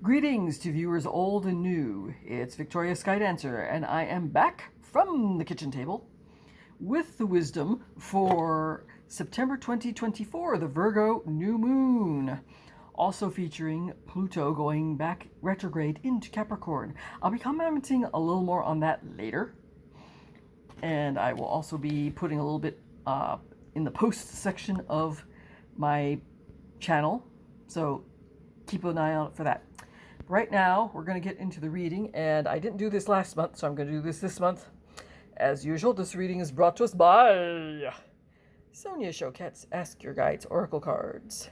Greetings to viewers old and new. It's Victoria Skydancer, and I am back from the kitchen table with the wisdom for September 2024, the Virgo New Moon. Also featuring Pluto going back retrograde into Capricorn. I'll be commenting a little more on that later. And I will also be putting a little bit in the post section of my channel. So keep an eye out for that. Right now, we're going to get into the reading, and I didn't do this last month, so I'm going to do this month. As usual, this reading is brought to us by Sonia Choquette's Ask Your Guides Oracle Cards.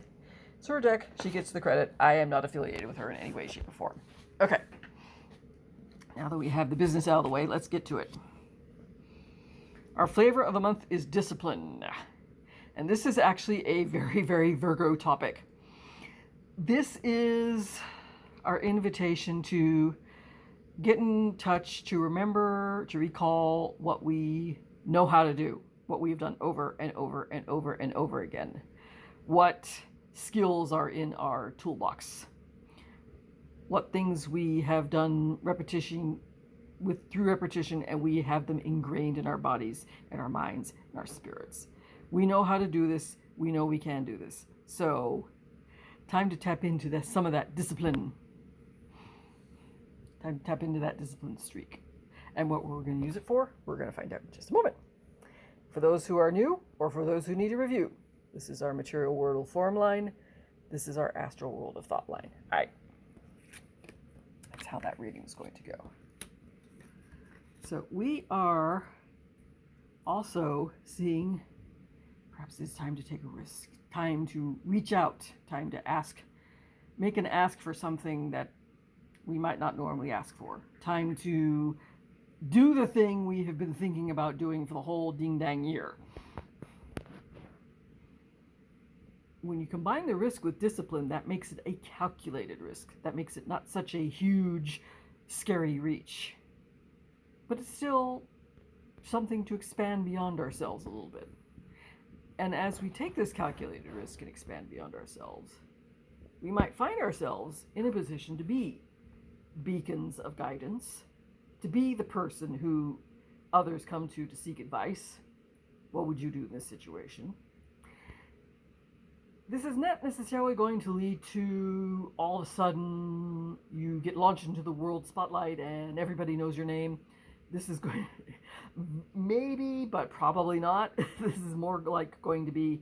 It's her deck. She gets the credit. I am not affiliated with her in any way, shape, or form. Okay. Now that we have the business out of the way, let's get to it. Our flavor of the month is discipline. And this is actually a very, very Virgo topic. This is our invitation to get in touch, to remember, to recall what we know how to do, what we've done over and over and over and over again, what skills are in our toolbox, what things we have done through repetition, and we have them ingrained in our bodies and our minds and our spirits. We know how to do this. We know we can do this. So time to tap into some of that discipline. Time to tap into that discipline streak. And what we're going to use it for, we're going to find out in just a moment. For those who are new, or for those who need a review, this is our material world of form line. This is our astral world of thought line. All right. That's how that reading is going to go. So we are also seeing, perhaps it's time to take a risk, time to reach out, time to ask, make an ask for something that we might not normally ask for. Time to do the thing we have been thinking about doing for the whole ding-dang year. When you combine the risk with discipline, that makes it a calculated risk. That makes it not such a huge, scary reach. But it's still something to expand beyond ourselves a little bit. And as we take this calculated risk and expand beyond ourselves, we might find ourselves in a position to be beacons of guidance, to be the person who others come to seek advice. What would you do in this situation? This is not necessarily going to lead to all of a sudden you get launched into the world spotlight and everybody knows your name. This is going maybe, but probably not. This is more like going to be,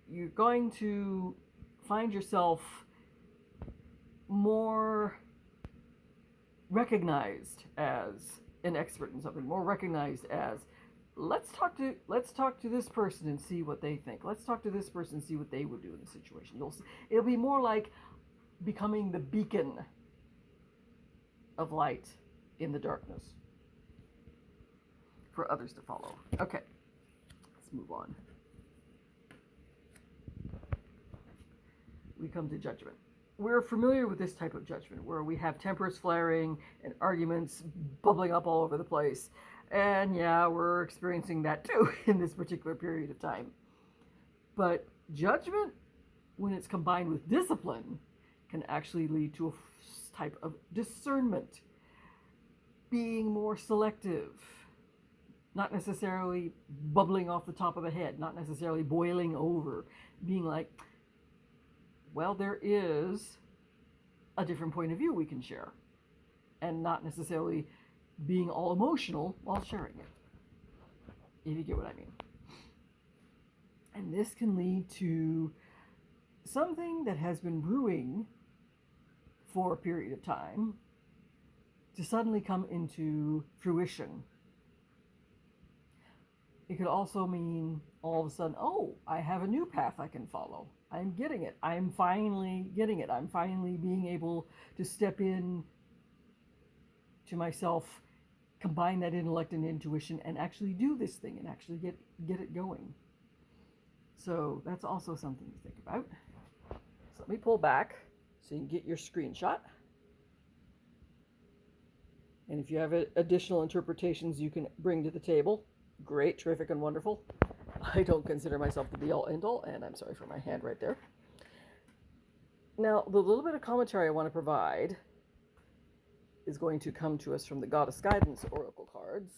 you're going to find yourself more recognized as an expert in something, more recognized as, let's talk to this person and see what they think. Let's talk to this person and see what they would do in the situation. It'll be more like becoming the beacon of light in the darkness for others to follow. Okay, let's move on. We come to judgment. We're familiar with this type of judgment where we have tempers flaring and arguments bubbling up all over the place. And yeah, we're experiencing that too in this particular period of time. But judgment, when it's combined with discipline, can actually lead to a type of discernment, being more selective, not necessarily bubbling off the top of the head, not necessarily boiling over, being like, well, there is a different point of view we can share, and not necessarily being all emotional while sharing it, if you get what I mean. And this can lead to something that has been brewing for a period of time to suddenly come into fruition. It could also mean all of a sudden, oh, I have a new path I can follow. I'm getting it. I'm finally getting it. I'm finally being able to step in to myself, combine that intellect and intuition, and actually do this thing and actually get it going. So that's also something to think about. So let me pull back so you can get your screenshot. And if you have additional interpretations you can bring to the table, great, terrific, and wonderful. I don't consider myself the be-all, end-all, and I'm sorry for my hand right there. Now, the little bit of commentary I want to provide is going to come to us from the Goddess Guidance Oracle cards,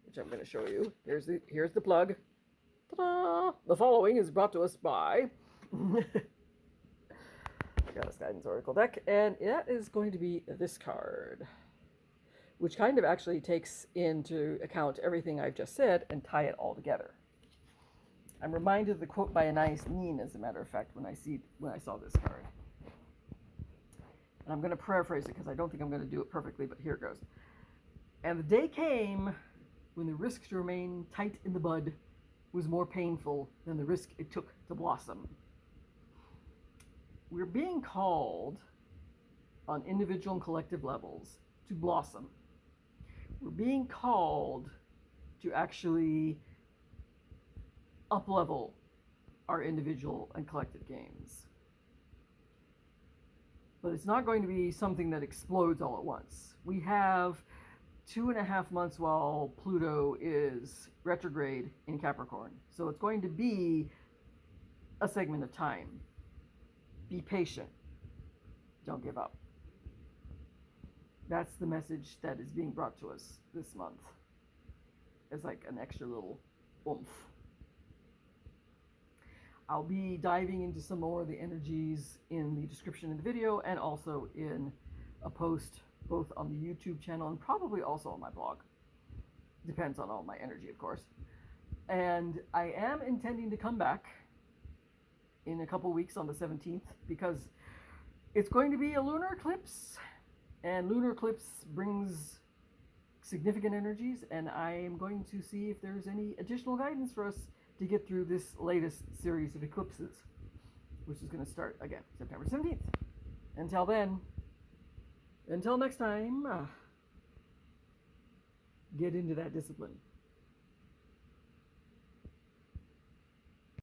which I'm going to show you. Here's the plug. Ta-da! The following is brought to us by the Goddess Guidance Oracle deck, and that is going to be this card, which kind of actually takes into account everything I've just said and tie it all together. I'm reminded of the quote by Anais Nin, as a matter of fact, when I saw this card. And I'm going to paraphrase it because I don't think I'm going to do it perfectly, but here it goes. And the day came when the risk to remain tight in the bud was more painful than the risk it took to blossom. We're being called on individual and collective levels to blossom. We're being called to actually up-level our individual and collective games. But it's not going to be something that explodes all at once. We have 2.5 months while Pluto is retrograde in Capricorn. So it's going to be a segment of time. Be patient. Don't give up. That's the message that is being brought to us this month. It's like an extra little oomph. I'll be diving into some more of the energies in the description of the video and also in a post both on the YouTube channel and probably also on my blog. Depends on all my energy, of course. And I am intending to come back in a couple weeks on the 17th because it's going to be a lunar eclipse, and lunar eclipse brings significant energies, and I am going to see if there's any additional guidance for us to get through this latest series of eclipses, which is going to start again September 17th. Until then, until next time, get into that discipline.